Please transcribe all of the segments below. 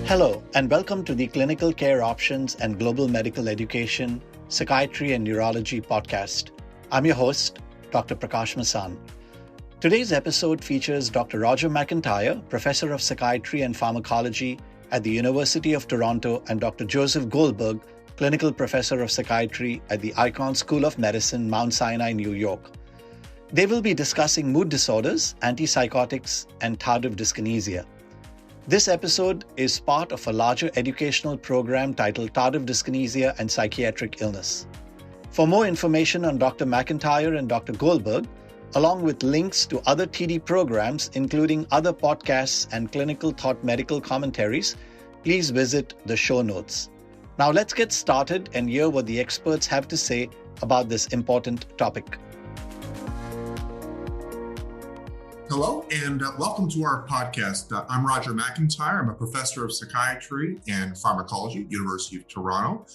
Hello, and welcome to the Clinical Care Options and Global Medical Education, Psychiatry and Neurology podcast. I'm your host, Dr. Prakash Masan. Today's episode features Dr. Roger McIntyre, Professor of Psychiatry and Pharmacology at the University of Toronto, and Dr. Joseph Goldberg, Clinical Professor of Psychiatry at the Icahn School of Medicine, Mount Sinai, New York. They will be discussing mood disorders, antipsychotics, and tardive dyskinesia. This episode is part of a larger educational program titled Tardive Dyskinesia and Psychiatric Illness. For more information on Dr. McIntyre and Dr. Goldberg, along with links to other TD programs, including other podcasts and clinical thought medical commentaries, please visit the show notes. Now let's get started and hear what the experts have to say about this important topic. Hello, and welcome to our podcast. I'm Roger McIntyre. I'm a professor of psychiatry and pharmacology at University of Toronto.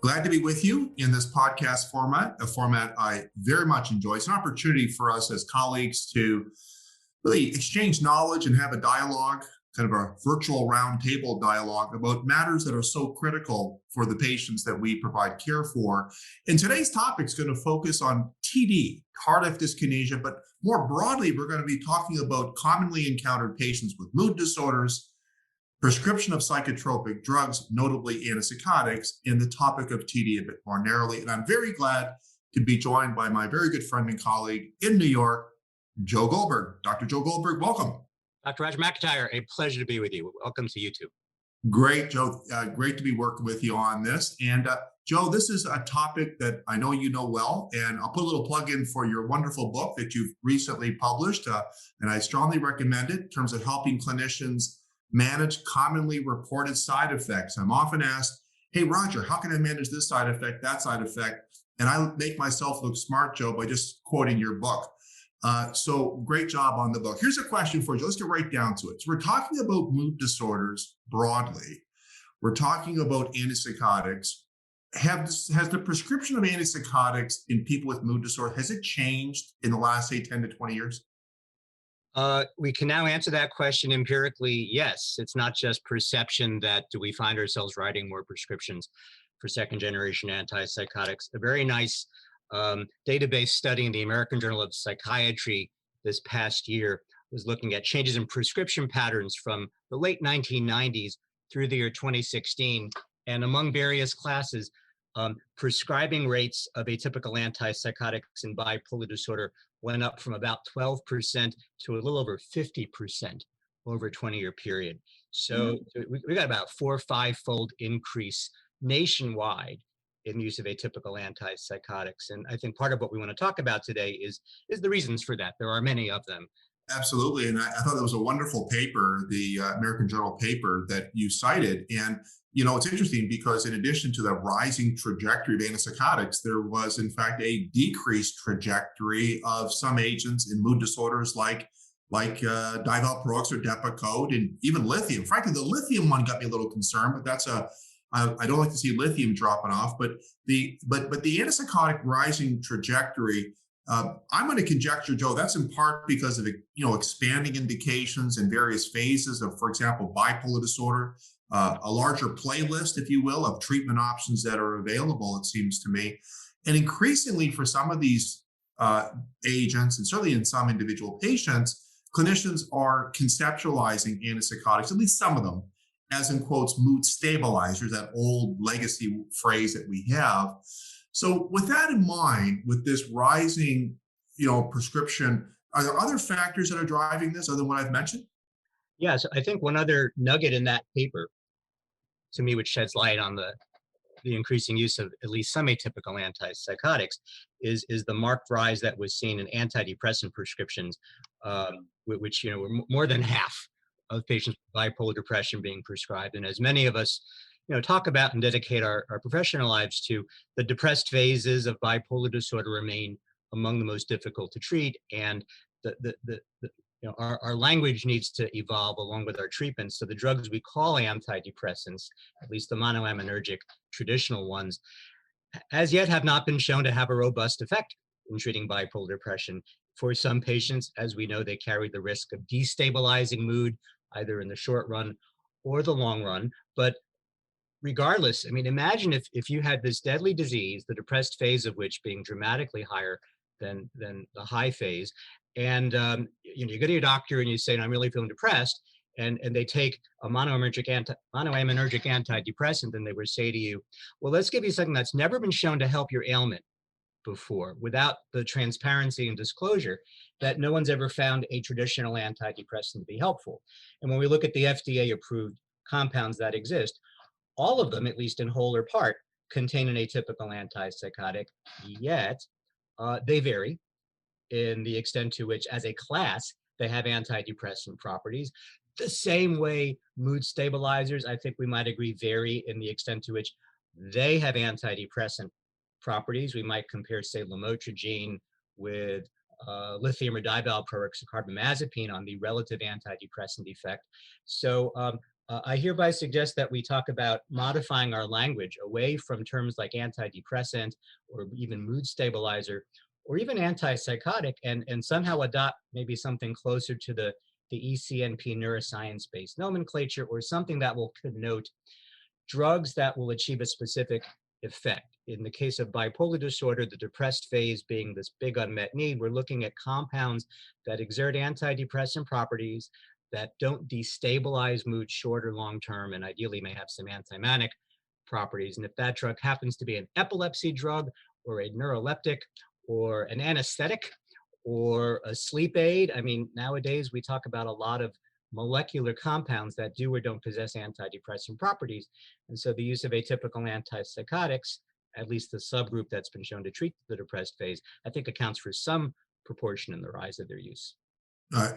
Glad to be with you in this podcast format, a format I very much enjoy. It's an opportunity for us as colleagues to really exchange knowledge and have a dialogue, kind of a virtual roundtable dialogue about matters that are so critical for the patients that we provide care for. And today's topic is going to focus on TD, tardive dyskinesia, but more broadly, we're going to be talking about commonly encountered patients with mood disorders, prescription of psychotropic drugs, notably antipsychotics, and the topic of TD a bit more narrowly. And I'm very glad to be joined by my very good friend and colleague in New York, Joe Goldberg. Dr. Joe Goldberg, welcome. Dr. Roger McIntyre, a pleasure to be with you. Welcome to YouTube. Great, Joe. Great to be working with you on this. And Joe, this is a topic that I know you know well, and I'll put a little plug in for your wonderful book that you've recently published, and I strongly recommend it in terms of helping clinicians manage commonly reported side effects. I'm often asked, hey, Roger, how can I manage this side effect, that side effect? And I make myself look smart, Joe, by just quoting your book. So great job on the book. Here's a question for you. Let's get right down to it. So we're talking about mood disorders broadly. We're talking about antipsychotics. Has the prescription of antipsychotics in people with mood disorder, has it changed in the last, say, 10 to 20 years? We can now answer that question empirically. Yes, it's not just perception that do we find ourselves writing more prescriptions for second generation antipsychotics. A very nice database study in the American Journal of Psychiatry this past year was looking at changes in prescription patterns from the late 1990s through the year 2016. And among various classes, prescribing rates of atypical antipsychotics in bipolar disorder went up from about 12% to a little over 50% over a 20-year period. So we got about 4 or 5-fold increase nationwide in the use of atypical antipsychotics. And I think part of what we want to talk about today is the reasons for that. There are many of them. Absolutely. And I thought that was a wonderful paper, the American Journal paper that you cited. And, you know, it's interesting because in addition to the rising trajectory of antipsychotics, there was, in fact, a decreased trajectory of some agents in mood disorders like divalproex or Depakote and even lithium. Frankly, the lithium one got me a little concerned, but that's I don't like to see lithium dropping off. But the antipsychotic rising trajectory, I'm going to conjecture, Joe, that's in part because of, expanding indications in various phases of, for example, bipolar disorder, a larger playlist, if you will, of treatment options that are available, it seems to me. And increasingly for some of these agents, and certainly in some individual patients, clinicians are conceptualizing antipsychotics, at least some of them, as in quotes, mood stabilizers, that old legacy phrase that we have. So with that in mind, with this rising, prescription, are there other factors that are driving this other than what I've mentioned? Yes, I think one other nugget in that paper, to me, which sheds light on the increasing use of at least some atypical antipsychotics, is the marked rise that was seen in antidepressant prescriptions, which were more than half of patients with bipolar depression being prescribed. And as many of us talk about and dedicate our professional lives to, the depressed phases of bipolar disorder remain among the most difficult to treat, and our language needs to evolve along with our treatments. So the drugs we call antidepressants, at least the monoaminergic traditional ones, as yet have not been shown to have a robust effect in treating bipolar depression. For some patients, as we know, they carry the risk of destabilizing mood, either in the short run or the long run. But regardless, I mean, imagine if you had this deadly disease, the depressed phase of which being dramatically higher than the high phase, and you go to your doctor and you say, "I'm really feeling depressed," and they take a monoaminergic antidepressant, and they would say to you, "Well, let's give you something that's never been shown to help your ailment before," without the transparency and disclosure that no one's ever found a traditional antidepressant to be helpful. And when we look at the FDA approved compounds that exist, all of them, at least in whole or part, contain an atypical antipsychotic, yet they vary in the extent to which, as a class, they have antidepressant properties. The same way mood stabilizers, I think we might agree, vary in the extent to which they have antidepressant properties. We might compare, say, lamotrigine with lithium or divalproex-carbamazepine on the relative antidepressant effect. So I hereby suggest that we talk about modifying our language away from terms like antidepressant or even mood stabilizer or even antipsychotic, and somehow adopt maybe something closer to the ECNP neuroscience-based nomenclature, or something that will connote drugs that will achieve a specific effect. In the case of bipolar disorder, the depressed phase being this big unmet need, we're looking at compounds that exert antidepressant properties that don't destabilize mood short or long term, and ideally may have some antimanic properties. And if that drug happens to be an epilepsy drug or a neuroleptic or an anesthetic or a sleep aid, I mean, nowadays we talk about a lot of molecular compounds that do or don't possess antidepressant properties. And so the use of atypical antipsychotics, at least the subgroup that's been shown to treat the depressed phase, I think accounts for some proportion in the rise of their use.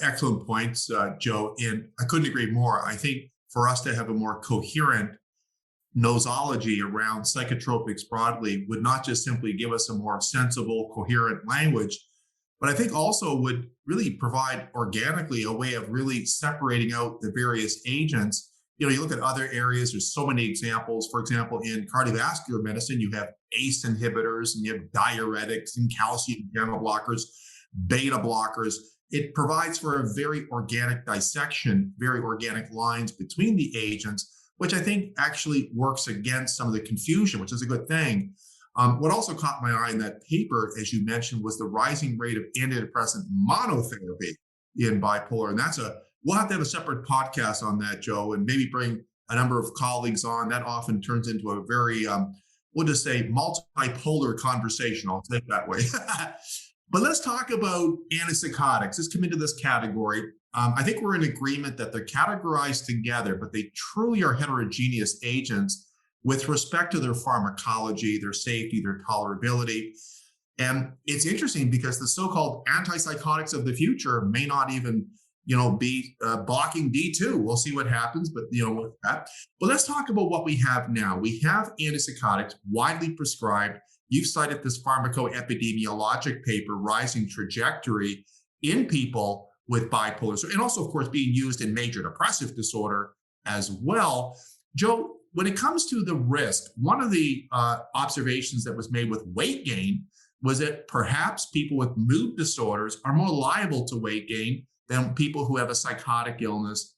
Excellent points, Joe. And I couldn't agree more. I think for us to have a more coherent nosology around psychotropics broadly would not just simply give us a more sensible, coherent language, but I think also would really provide organically a way of really separating out the various agents. You know, you look at other areas, there's so many examples. For example, in cardiovascular medicine, you have ACE inhibitors and you have diuretics and calcium channel blockers, beta blockers. It provides for a very organic dissection, very organic lines between the agents, which I think actually works against some of the confusion, which is a good thing. What also caught my eye in that paper, as you mentioned, was the rising rate of antidepressant monotherapy in bipolar. And we'll have to have a separate podcast on that, Joe, and maybe bring a number of colleagues on. That often turns into a very, we'll just say, multipolar conversation. I'll say it that way. But let's talk about antipsychotics. Let's come into this category. I think we're in agreement that they're categorized together, but they truly are heterogeneous agents with respect to their pharmacology, their safety, their tolerability. And it's interesting because the so-called antipsychotics of the future may not even, be blocking D2. We'll see what happens, but with that. But let's talk about what we have now. We have antipsychotics widely prescribed. You've cited this pharmacoepidemiologic paper, Rising Trajectory, in people with bipolar, and also, of course, being used in major depressive disorder as well. Joe, when it comes to the risk, one of the observations that was made with weight gain was that perhaps people with mood disorders are more liable to weight gain than people who have a psychotic illness.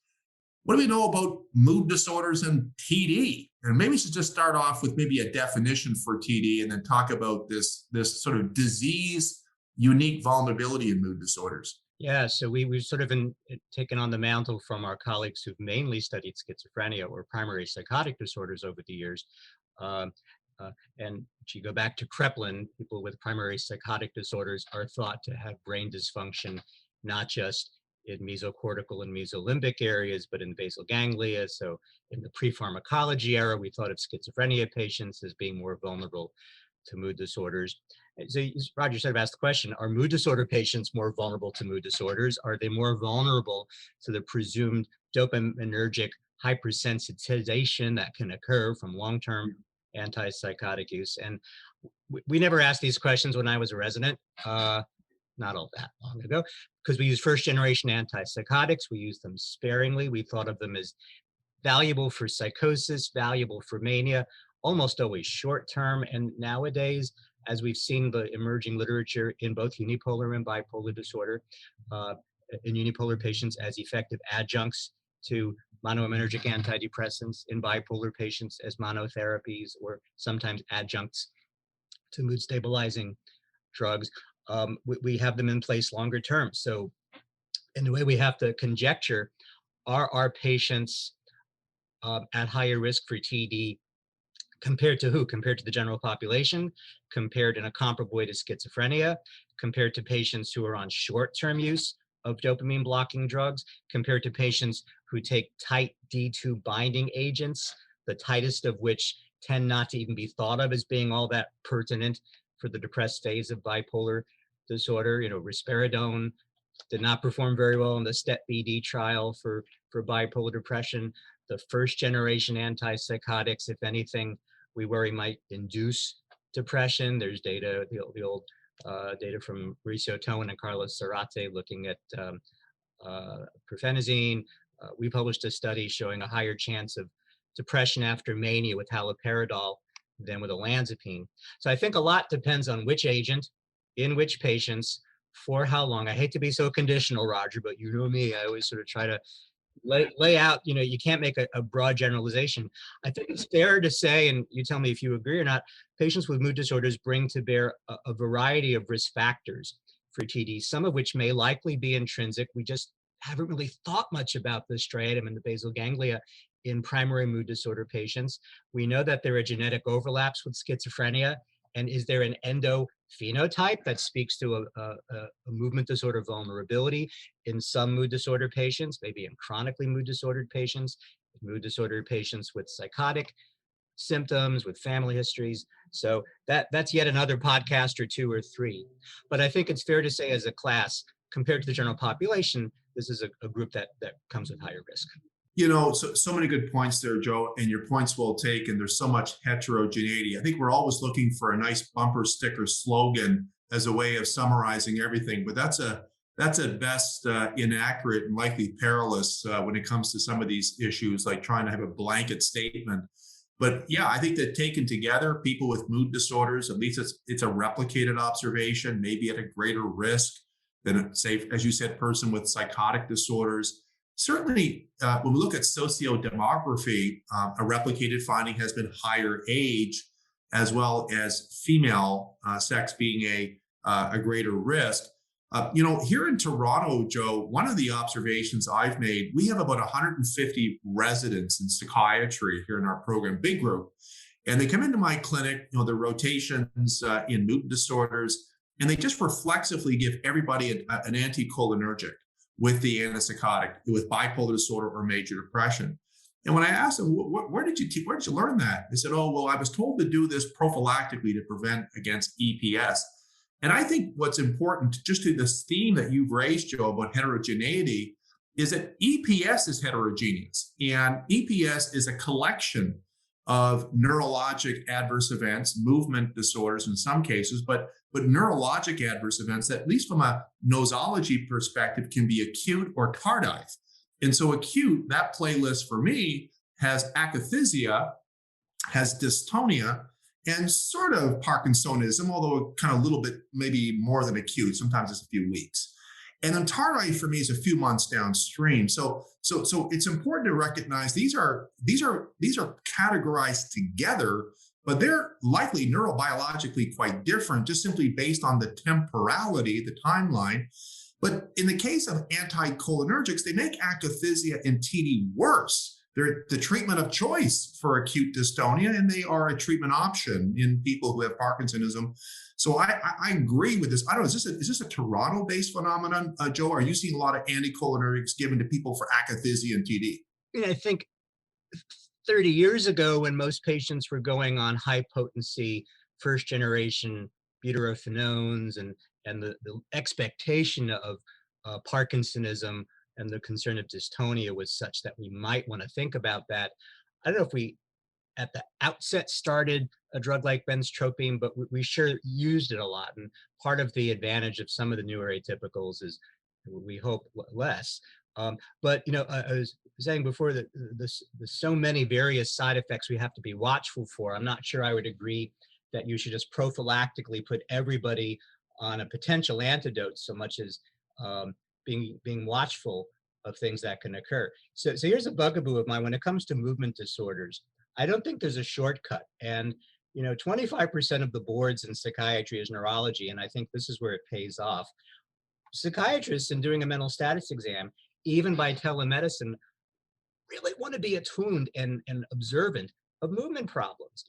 What do we know about mood disorders and TD? And maybe we should just start off with maybe a definition for TD and then talk about this sort of disease-unique vulnerability in mood disorders. Yeah, so we've sort of taken on the mantle from our colleagues who've mainly studied schizophrenia or primary psychotic disorders over the years. And if you go back to Kreplin, people with primary psychotic disorders are thought to have brain dysfunction, not just in mesocortical and mesolimbic areas, but in basal ganglia. So in the pre-pharmacology era, we thought of schizophrenia patients as being more vulnerable to mood disorders. So Roger sort of asked the question, are mood disorder patients more vulnerable to mood disorders? Are they more vulnerable to the presumed dopaminergic hypersensitization that can occur from long-term antipsychotic use? And we never asked these questions when I was a resident, not all that long ago, because we used first-generation antipsychotics. We used them sparingly. We thought of them as valuable for psychosis, valuable for mania, almost always short-term. And nowadays, as we've seen the emerging literature in both unipolar and bipolar disorder, in unipolar patients as effective adjuncts to monoaminergic antidepressants in bipolar patients as monotherapies or sometimes adjuncts to mood stabilizing drugs. We have them in place longer term. So in the way we have to conjecture, are our patients at higher risk for TD compared to who? Compared to the general population, compared in a comparable way to schizophrenia, compared to patients who are on short-term use of dopamine blocking drugs, compared to patients who take tight D2 binding agents, the tightest of which tend not to even be thought of as being all that pertinent for the depressed phase of bipolar disorder. Risperidone did not perform very well in the STEP-BD trial for bipolar depression. The first generation antipsychotics, if anything, we worry might induce depression. There's data, the old data from Mauricio Toan and Carlos Zarate looking at profenazine. We published a study showing a higher chance of depression after mania with haloperidol than with olanzapine. So I think a lot depends on which agent, in which patients, for how long. I hate to be so conditional, Roger, but you know me, I always sort of try to lay out, you can't make a broad generalization. I think it's fair to say, and you tell me if you agree or not, patients with mood disorders bring to bear a variety of risk factors for TD, some of which may likely be intrinsic. We just haven't really thought much about the striatum and the basal ganglia in primary mood disorder patients. We know that there are genetic overlaps with schizophrenia. And is there an endophenotype that speaks to a movement disorder vulnerability in some mood disorder patients, maybe in chronically mood disordered patients, mood disordered patients with psychotic symptoms, with family histories? So that's yet another podcast or two or three. But I think it's fair to say as a class, compared to the general population, this is a group that comes with higher risk. So many good points there, Joe, and your point's well taken. There's so much heterogeneity. I think we're always looking for a nice bumper sticker slogan as a way of summarizing everything, but that's at best inaccurate and likely perilous when it comes to some of these issues, like trying to have a blanket statement. But yeah, I think that taken together, people with mood disorders, at least it's a replicated observation, maybe at a greater risk than, say, as you said, person with psychotic disorders. Certainly, when we look at sociodemography, a replicated finding has been higher age, as well as female sex being a greater risk. Here in Toronto, Joe, one of the observations I've made, we have about 150 residents in psychiatry here in our program, big group, and they come into my clinic, their rotations in mood disorders, and they just reflexively give everybody an anticholinergic with the antipsychotic, with bipolar disorder or major depression. And when I asked them, where did you learn that? They said, oh, well, I was told to do this prophylactically to prevent against EPS. And I think what's important, just to this theme that you've raised, Joe, about heterogeneity, is that EPS is heterogeneous. And EPS is a collection of neurologic adverse events, movement disorders in some cases, but neurologic adverse events that, at least from a nosology perspective, can be acute or tardive. And so acute, that playlist for me has akathisia, has dystonia, and sort of Parkinsonism, although kind of a little bit, maybe more than acute. Sometimes it's a few weeks. And then tardive for me is a few months downstream. So it's important to recognize these are categorized together, but they're likely neurobiologically quite different, just simply based on the temporality, the timeline. But in the case of anticholinergics, they make akathisia and TD worse. They're the treatment of choice for acute dystonia, and they are a treatment option in people who have Parkinsonism. So I agree with this. I don't know, is this a Toronto-based phenomenon, Joe? Are you seeing a lot of anticholinergics given to people for akathisia and TD? I think 30 years ago, when most patients were going on high-potency first-generation butyrophenones and the expectation of Parkinsonism and the concern of dystonia was such that we might want to think about that. I don't know if we, at the outset, started a drug like benztropine, but we sure used it a lot. And part of the advantage of some of the newer atypicals is, we hope, less. But I was saying before that there's so many various side effects we have to be watchful for. I'm not sure I would agree that you should just prophylactically put everybody on a potential antidote so much as being watchful of things that can occur. So here's a bugaboo of mine when it comes to movement disorders. I don't think there's a shortcut. And 25% of the boards in psychiatry is neurology, and I think this is where it pays off. Psychiatrists, in doing a mental status exam, even by telemedicine, really want to be attuned and observant of movement problems.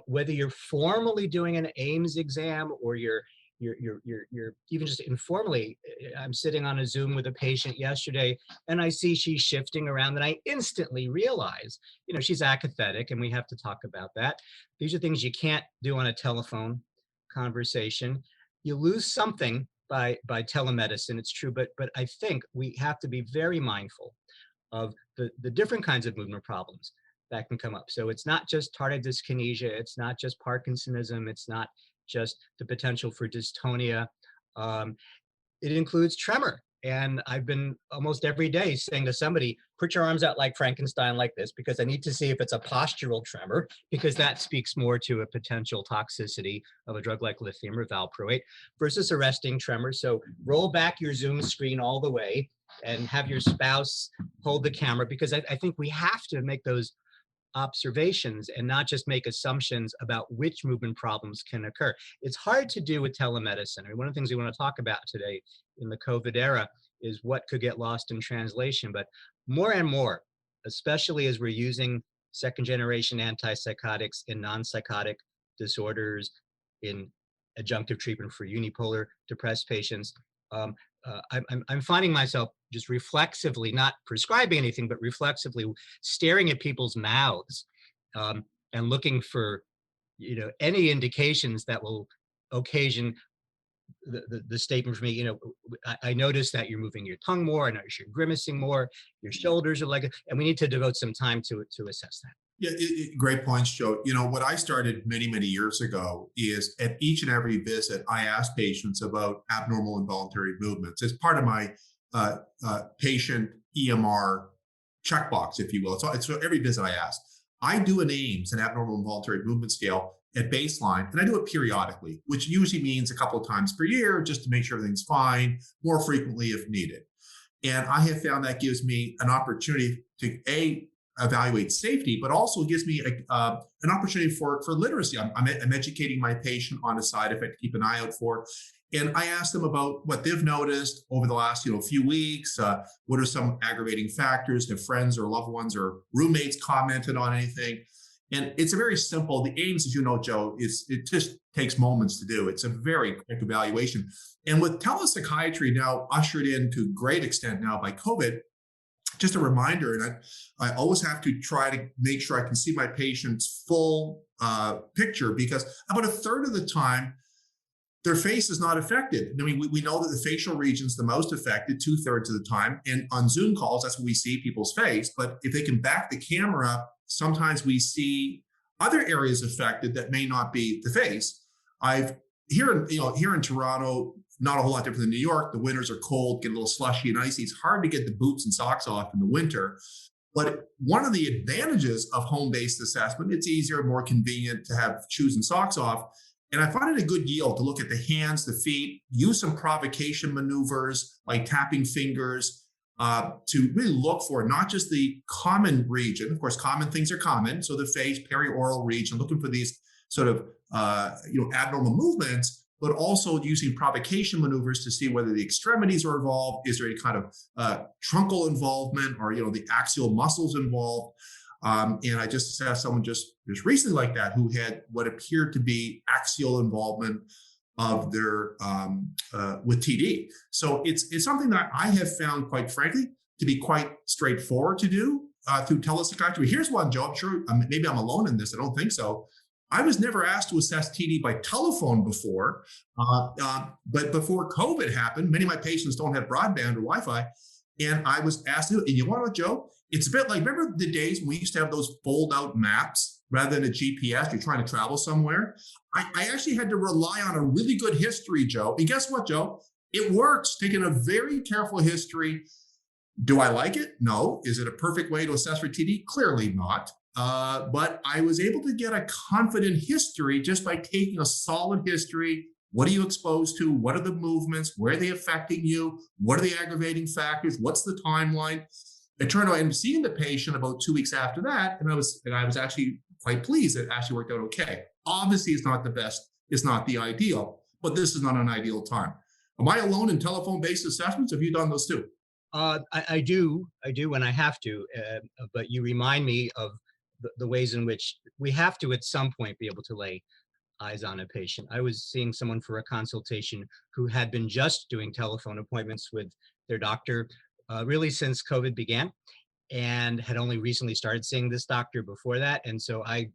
Whether you're formally doing an Ames exam or you're even just informally. I'm sitting on a Zoom with a patient yesterday, and I see she's shifting around, and I instantly realize, she's akathetic, and we have to talk about that. These are things you can't do on a telephone conversation. You lose something by telemedicine, it's true, but I think we have to be very mindful of the different kinds of movement problems that can come up. So it's not just tardive dyskinesia, it's not just Parkinsonism, it's not just the potential for dystonia. It includes tremor. And I've been almost every day saying to somebody, put your arms out like Frankenstein like this, because I need to see if it's a postural tremor, because that speaks more to a potential toxicity of a drug like lithium or valproate versus arresting tremor. So roll back your Zoom screen all the way and have your spouse hold the camera, because I think we have to make those observations and not just make assumptions about which movement problems can occur. It's hard to do with telemedicine. I mean, one of the things we want to talk about today in the COVID era is what could get lost in translation, but more and more, especially as we're using second generation antipsychotics in non-psychotic disorders, in adjunctive treatment for unipolar depressed patients, I'm finding myself just reflexively, not prescribing anything, but reflexively staring at people's mouths and looking for, any indications that will occasion the statement for me, I notice that you're moving your tongue more, I notice you're grimacing more, your shoulders are like, and we need to devote some time to assess that. Yeah, great points, Joe. What I started many, many years ago is at each and every visit, I ask patients about abnormal involuntary movements as part of my patient EMR checkbox, if you will. So every visit I ask. I do an Ames, an abnormal involuntary movement scale, at baseline, and I do it periodically, which usually means a couple of times per year, just to make sure everything's fine, more frequently if needed. And I have found that gives me an opportunity to evaluate safety, but also gives me an opportunity for literacy. I'm educating my patient on a side effect to keep an eye out for. And I ask them about what they've noticed over the last few weeks. What are some aggravating factors? Have friends or loved ones or roommates commented on anything? And it's a very simple, the Ames, as you know, Joe, it just takes moments to do. It's a very quick evaluation. And with telepsychiatry now ushered in to a great extent now by COVID, just a reminder, and I always have to try to make sure I can see my patient's full picture, because about a third of the time, their face is not affected. I mean, we know that the facial region's the most affected 2/3 of the time. And on Zoom calls, that's when we see people's face. But if they can back the camera up, sometimes we see other areas affected that may not be the face. Here in Toronto, not a whole lot different than New York. The winters are cold, get a little slushy and icy. It's hard to get the boots and socks off in the winter. But one of the advantages of home-based assessment, it's easier, more convenient to have shoes and socks off. And I find it a good yield to look at the hands, the feet, use some provocation maneuvers like tapping fingers to really look for not just the common region. Of course, common things are common. So the face, perioral region, looking for these sort of abnormal movements, but also using provocation maneuvers to see whether the extremities are involved. Is there any kind of truncal involvement, or the axial muscles involved? And I just assessed someone just recently like that, who had what appeared to be axial involvement of their with TD. So it's something that I have found, quite frankly, to be quite straightforward to do through telepsychiatry. Here's one, Joe. I'm sure maybe I'm alone in this. I don't think so. I was never asked to assess TD by telephone before, but before COVID happened, many of my patients don't have broadband or Wi-Fi, and I was asked to do it. And you want to know, Joe? It's a bit like, remember the days when we used to have those fold-out maps rather than a GPS? You're trying to travel somewhere. I actually had to rely on a really good history, Joe. And guess what, Joe? It works. Taking a very careful history. Do I like it? No. Is it a perfect way to assess for TD? Clearly not. But I was able to get a confident history just by taking a solid history, What are you exposed to? What are the movements? Where are they affecting you? What are the aggravating factors? What's the timeline? It turned out, and seeing the patient about 2 weeks after that, and I was actually quite pleased that it actually worked out okay. Obviously, it's not the best, it's not the ideal, but this is not an ideal time. Am I alone in telephone-based assessments? Have you done those too? I do, when I have to, but you remind me of the ways in which we have to at some point be able to lay eyes on a patient. I was seeing someone for a consultation who had been just doing telephone appointments with their doctor really since COVID began, and had only recently started seeing this doctor before that. And so I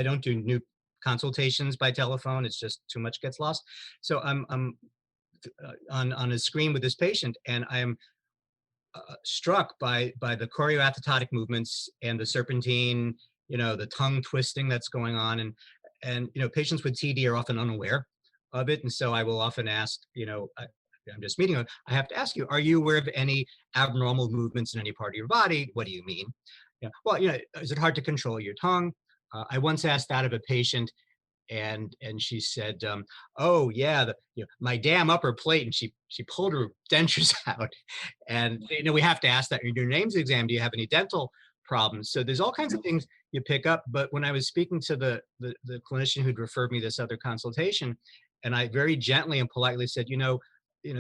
don't do new consultations by telephone. It's just too much gets lost. So I'm on a screen with this patient, and I am struck by the choreoathetotic movements and the serpentine, the tongue twisting that's going on, and patients with TD are often unaware of it, and so I will often ask, I'm just meeting them, I have to ask you, are you aware of any abnormal movements in any part of your body? What do you mean? Well, is it hard to control your tongue? I once asked that of a patient, and she said, oh yeah, my damn upper plate, and she pulled her dentures out. And we have to ask that in your names exam, do you have any dental problems? So there's all kinds of things you pick up. But when I was speaking to the clinician who'd referred me this other consultation, and I very gently and politely said,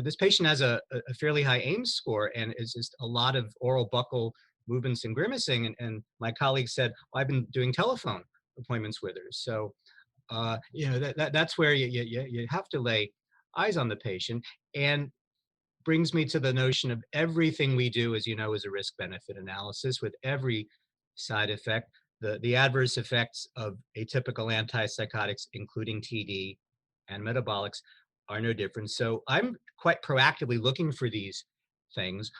this patient has a fairly high AIMS score, and it's just a lot of oral buccal movements and grimacing, and my colleague said, well, I've been doing telephone appointments with her. So that's where you have to lay eyes on the patient, and brings me to the notion of everything we do, as you know, is a risk benefit analysis with every side effect. The adverse effects of atypical antipsychotics, including TD and metabolics, are no different. So I'm quite proactively looking for these things.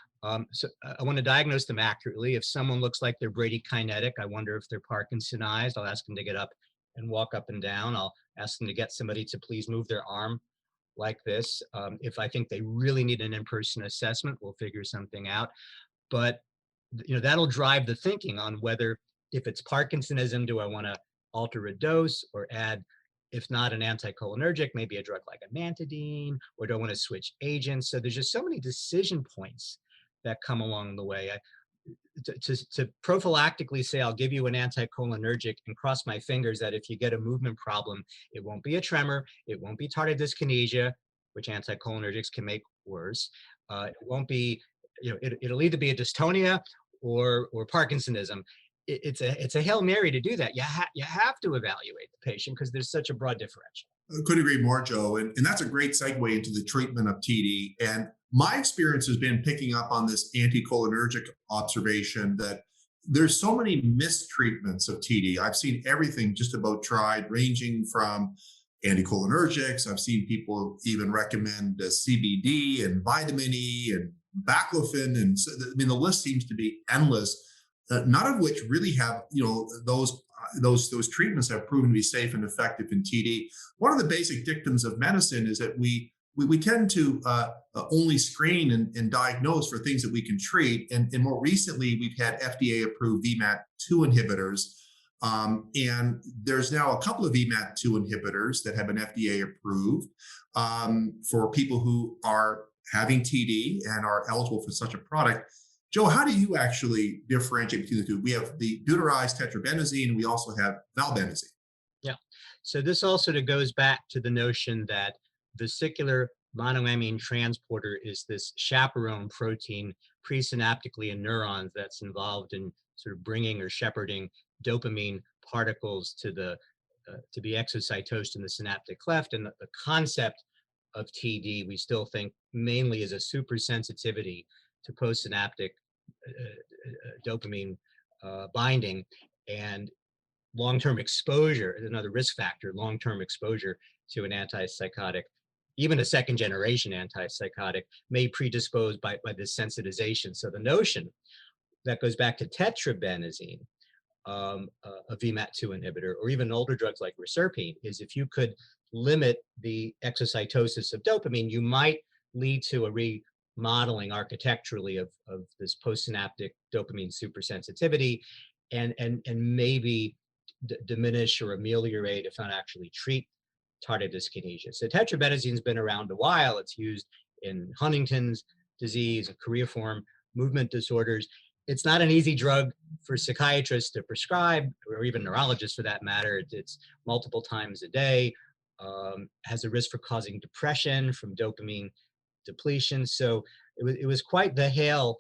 So I want to diagnose them accurately. If someone looks like they're bradykinetic, I wonder if they're Parkinsonized. I'll ask them to get up and walk up and down. I'll ask them to get somebody to please move their arm like this. If I think they really need an in-person assessment, we'll figure something out. But that'll drive the thinking on whether, if it's Parkinsonism, do I want to alter a dose or add, if not an anticholinergic, maybe a drug like amantadine, or do I want to switch agents? So there's just so many decision points that come along the way. To prophylactically say, I'll give you an anticholinergic and cross my fingers that if you get a movement problem, it won't be a tremor, it won't be tardive dyskinesia, which anticholinergics can make worse. It won't be, it'll either be a dystonia or Parkinsonism. It's a Hail Mary to do that. You have to evaluate the patient because there's such a broad differential. I couldn't agree more, Joe. And that's a great segue into the treatment of TD. And my experience has been picking up on this anticholinergic observation that there's so many mistreatments of TD. I've seen everything just about tried, ranging from anticholinergics. I've seen people even recommend CBD and vitamin E and baclofen. And so, the list seems to be endless, none of which really have, those treatments have proven to be safe and effective in TD. One of the basic dictums of medicine is that we tend to only screen and diagnose for things that we can treat. And more recently, we've had FDA-approved VMAT2 inhibitors. And there's now a couple of VMAT2 inhibitors that have been FDA approved for people who are having TD and are eligible for such a product. Joe, how do you actually differentiate between the two? We have the deuterized tetrabenazine, and we also have valbenazine. Yeah. So this also goes back to the notion that vesicular monoamine transporter is this chaperone protein presynaptically in neurons that's involved in sort of bringing or shepherding dopamine particles to be exocytosed in the synaptic cleft. And the concept of TD, we still think mainly is a supersensitivity to postsynaptic dopamine binding, and long-term exposure is another risk factor. Long-term exposure to an antipsychotic, even a second-generation antipsychotic, may predispose by this sensitization. So the notion that goes back to tetrabenazine, a VMAT2 inhibitor, or even older drugs like reserpine, is if you could limit the exocytosis of dopamine, you might lead to a remodeling architecturally of this postsynaptic dopamine supersensitivity, and maybe diminish or ameliorate, if not actually treat, tardive dyskinesia. So tetrabenazine has been around a while. It's used in Huntington's disease, choreiform movement disorders. It's not an easy drug for psychiatrists to prescribe, or even neurologists for that matter. It's multiple times a day, has a risk for causing depression from dopamine depletion. So it was quite the hailed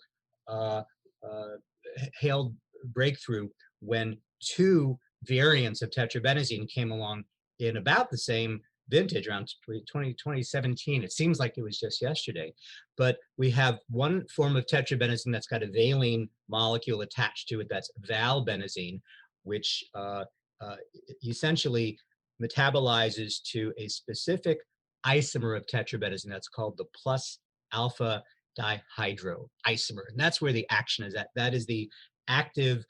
breakthrough when two variants of tetrabenazine came along in about the same vintage, around 2017. It seems like it was just yesterday. But we have one form of tetrabenazine that's got a valine molecule attached to it, that's valbenazine, which essentially metabolizes to a specific isomer of tetrabenazine that's called the plus alpha dihydro isomer. And that's where the action is at. That is the active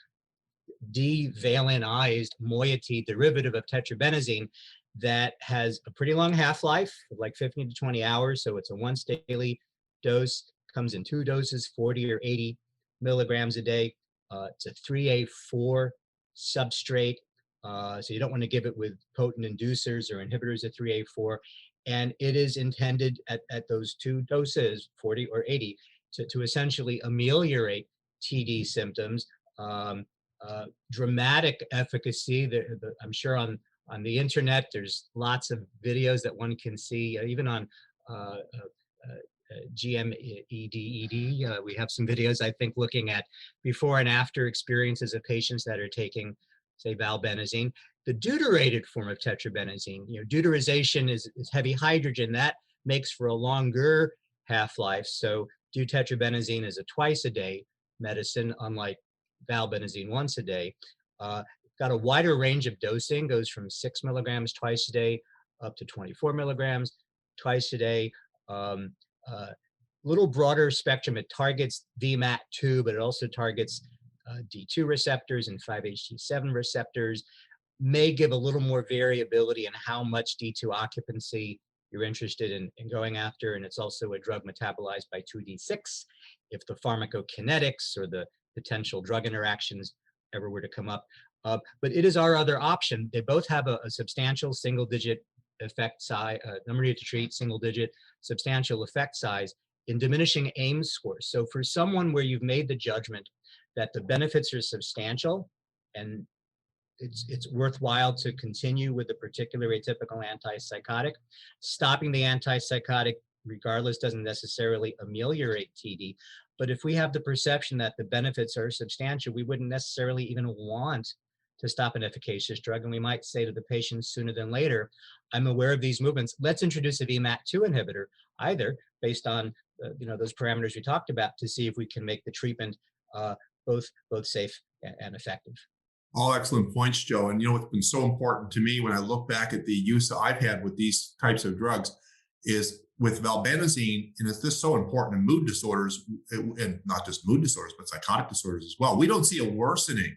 devalinized moiety derivative of tetrabenazine that has a pretty long half-life of like 15 to 20 hours. So it's a once daily dose, comes in 2 doses, 40 or 80 milligrams a day. It's a 3A4 substrate. So you don't want to give it with potent inducers or inhibitors of 3A4. And it is intended at those 2 doses, 40 or 80, to essentially ameliorate TD symptoms. Dramatic efficacy. I'm sure on the internet, there's lots of videos that one can see, even on GMEDED. We have some videos, I think, looking at before and after experiences of patients that are taking, say, valbenazine. The deuterated form of tetrabenazine, deuterization is heavy hydrogen. That makes for a longer half-life. So deutetrabenazine is a twice-a-day medicine, unlike valbenazine once a day. Got a wider range of dosing, goes from 6 milligrams twice a day up to 24 milligrams twice a day. Little broader spectrum. It targets VMAT2, but it also targets D2 receptors and 5-HT7 receptors. May give a little more variability in how much D2 occupancy you're interested in going after. And it's also a drug metabolized by 2D6 if the pharmacokinetics or the potential drug interactions ever were to come up. But it is our other option. They both have a substantial single-digit effect size, number needed to treat, single-digit substantial effect size in diminishing Ames scores. So for someone where you've made the judgment that the benefits are substantial and it's worthwhile to continue with the particular atypical antipsychotic, stopping the antipsychotic regardless doesn't necessarily ameliorate TD. But if we have the perception that the benefits are substantial, we wouldn't necessarily even want to stop an efficacious drug. And we might say to the patient sooner than later, I'm aware of these movements. Let's introduce a VMAT2 inhibitor, either based on those parameters we talked about, to see if we can make the treatment both safe and effective. All excellent points, Joe. And what's been so important to me when I look back at the use that I've had with these types of drugs is with valbenazine, and it's just so important in mood disorders, and not just mood disorders, but psychotic disorders as well. We don't see a worsening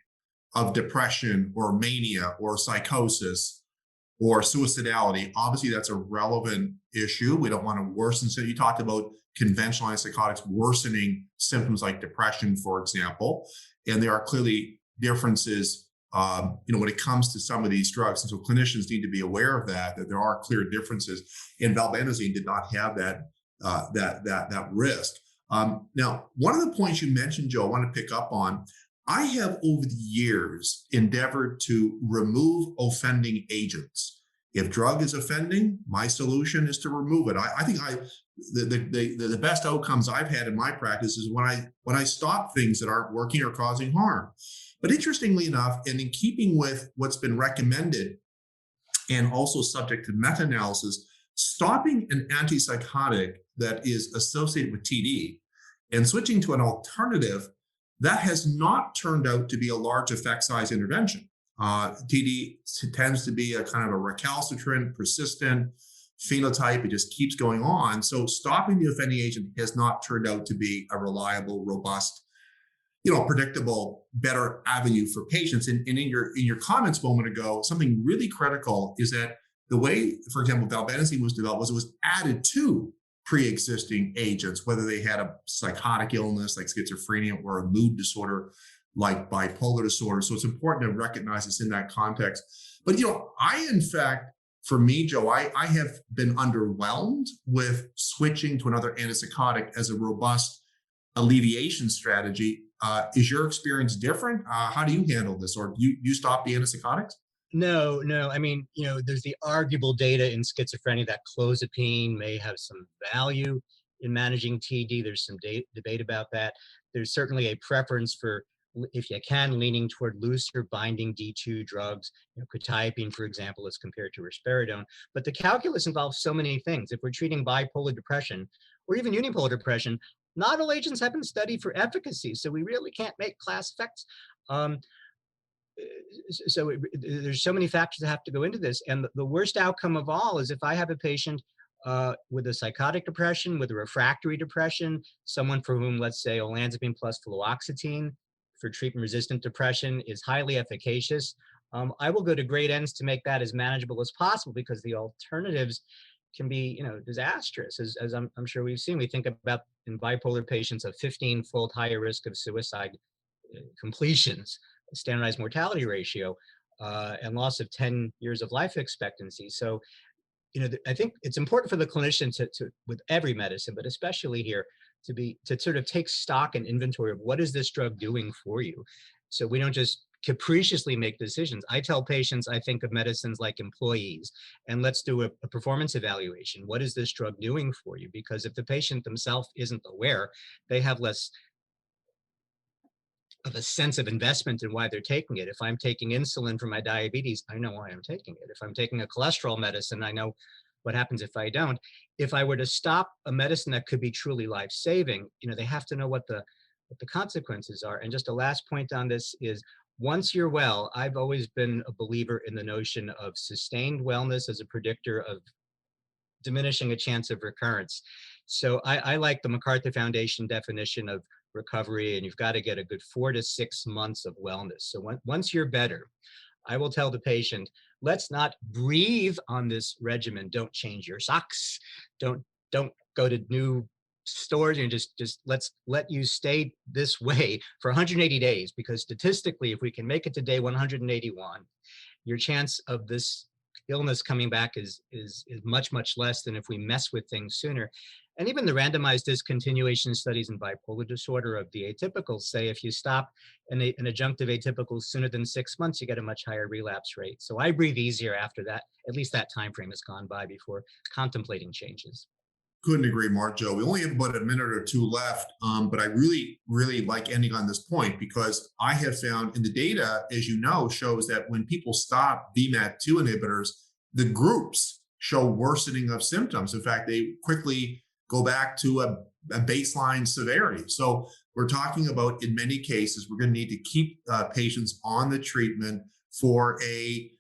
of depression or mania or psychosis or suicidality. Obviously, that's a relevant issue. We don't want to worsen. So you talked about conventional antipsychotics worsening symptoms like depression, for example, and there are clearly differences when it comes to some of these drugs. And so clinicians need to be aware of that there are clear differences. And valbenazine did not have that risk. Now, one of the points you mentioned, Joe, I want to pick up on. I have over the years endeavored to remove offending agents. If drug is offending, my solution is to remove it. I think the best outcomes I've had in my practice is when I stop things that aren't working or causing harm. But interestingly enough, and in keeping with what's been recommended and also subject to meta-analysis, stopping an antipsychotic that is associated with TD and switching to an alternative, that has not turned out to be a large effect size intervention. TD tends to be a kind of a recalcitrant, persistent phenotype. It just keeps going on. So stopping the offending agent has not turned out to be a reliable, robust, predictable, better avenue for patients. And in your comments a moment ago, something really critical is that the way, for example, valbenazine was developed was it was added to pre-existing agents, whether they had a psychotic illness like schizophrenia or a mood disorder like bipolar disorder. So it's important to recognize this in that context. But I, in fact, for me, Joe, I have been underwhelmed with switching to another antipsychotic as a robust alleviation strategy. Is your experience different? How do you handle this? Or you stop the antipsychotics? No, no. I mean, there's the arguable data in schizophrenia that clozapine may have some value in managing TD. There's some debate about that. There's certainly a preference for, if you can, leaning toward looser binding D2 drugs, quetiapine, for example, as compared to risperidone. But the calculus involves so many things. If we're treating bipolar depression or even unipolar depression, not all agents have been studied for efficacy, so we really can't make class effects. So there's so many factors that have to go into this. And the worst outcome of all is if I have a patient with a psychotic depression, with a refractory depression, someone for whom, let's say, olanzapine plus fluoxetine for treatment-resistant depression is highly efficacious, I will go to great ends to make that as manageable as possible, because the alternatives can be, disastrous, as I'm sure we've seen. We think about, in bipolar patients, a 15-fold higher risk of suicide completions, standardized mortality ratio, and loss of 10 years of life expectancy. So, I think it's important for the clinician to with every medicine, but especially here, to sort of take stock and inventory of what is this drug doing for you. So we don't just capriciously make decisions. I tell patients, I think of medicines like employees, and let's do a performance evaluation. What is this drug doing for you? Because if the patient themselves isn't aware, they have less of a sense of investment in why they're taking it. If I'm taking insulin for my diabetes, I know why I'm taking it. If I'm taking a cholesterol medicine, I know what happens if I don't. If I were to stop a medicine that could be truly life-saving, they have to know what the consequences are. And just a last point on this is, once you're well, I've always been a believer in the notion of sustained wellness as a predictor of diminishing a chance of recurrence. So I like the MacArthur Foundation definition of recovery, and you've got to get a good 4 to 6 months of wellness. So once you're better, I will tell the patient, let's not breathe on this regimen. Don't change your socks. Don't go to new stores, and just let's let you stay this way for 180 days, because statistically, if we can make it to day 181, your chance of this illness coming back is much, much less than if we mess with things sooner. And even the randomized discontinuation studies in bipolar disorder of the atypicals say if you stop an adjunctive atypical sooner than 6 months, you get a much higher relapse rate. So I breathe easier after that. At least that time frame has gone by before contemplating changes. Couldn't agree more, Joe. We only have about a minute or two left, but I really, really like ending on this point, because I have found in the data, as you know, shows that when people stop VMAT2 inhibitors, the groups show worsening of symptoms. In fact, they quickly go back to a baseline severity. So we're talking about, in many cases, we're going to need to keep patients on the treatment for a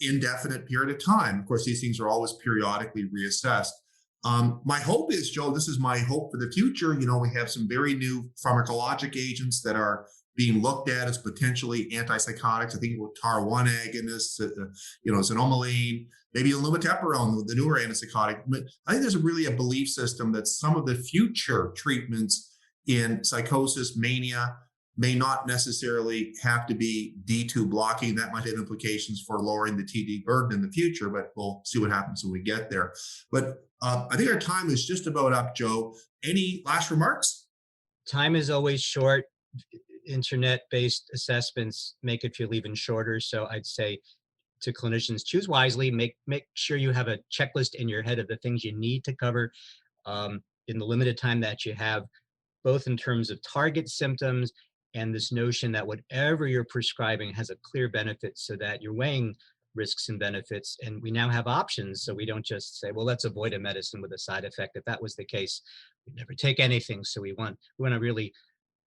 indefinite period of time. Of course, these things are always periodically reassessed. My hope is, Joe, this is my hope for the future. We have some very new pharmacologic agents that are being looked at as potentially antipsychotics. I think with TAR1 agonists, xanomeline, maybe lumateperone, the newer antipsychotic. But I think there's really a belief system that some of the future treatments in psychosis, mania, may not necessarily have to be D2 blocking. That might have implications for lowering the TD burden in the future, but we'll see what happens when we get there. But I think our time is just about up, Joe. Any last remarks? Time is always short. Internet-based assessments make it feel even shorter. So I'd say to clinicians, choose wisely. Make sure you have a checklist in your head of the things you need to cover in the limited time that you have, both in terms of target symptoms and this notion that whatever you're prescribing has a clear benefit, so that you're weighing risks and benefits. And we now have options, so we don't just say, well, let's avoid a medicine with a side effect. If that was the case, we'd never take anything. So we want to really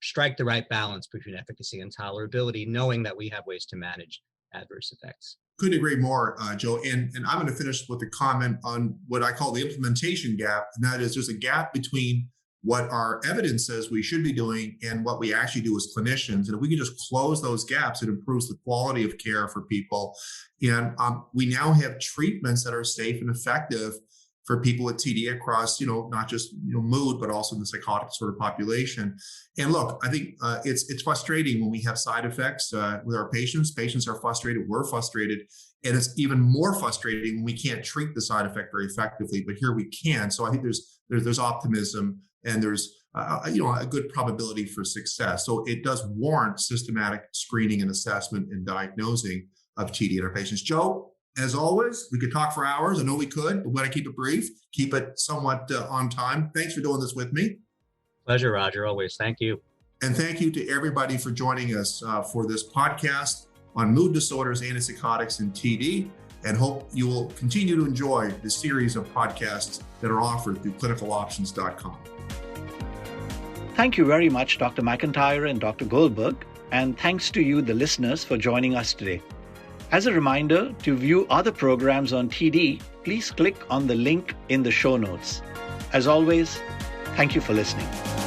strike the right balance between efficacy and tolerability, knowing that we have ways to manage adverse effects. Couldn't agree more, Joe. And I'm going to finish with a comment on what I call the implementation gap. And that is, there's a gap between what our evidence says we should be doing and what we actually do as clinicians. And if we can just close those gaps, it improves the quality of care for people. And we now have treatments that are safe and effective for people with TD across, not just mood, but also in the psychotic sort of population. And look, I think it's frustrating when we have side effects with our patients. Patients are frustrated. We're frustrated. And it's even more frustrating when we can't treat the side effect very effectively, but here we can. So I think there's optimism, and there's a good probability for success. So it does warrant systematic screening and assessment and diagnosing of TD in our patients. Joe, as always, we could talk for hours. I know we could, but we want to keep it brief, keep it somewhat on time. Thanks for doing this with me. Pleasure, Roger. Always. Thank you. And thank you to everybody for joining us for this podcast on mood disorders, antipsychotics, and TD, and hope you will continue to enjoy the series of podcasts that are offered through clinicaloptions.com. Thank you very much, Dr. McIntyre and Dr. Goldberg, and thanks to you, the listeners, for joining us today. As a reminder, to view other programs on TD, please click on the link in the show notes. As always, thank you for listening.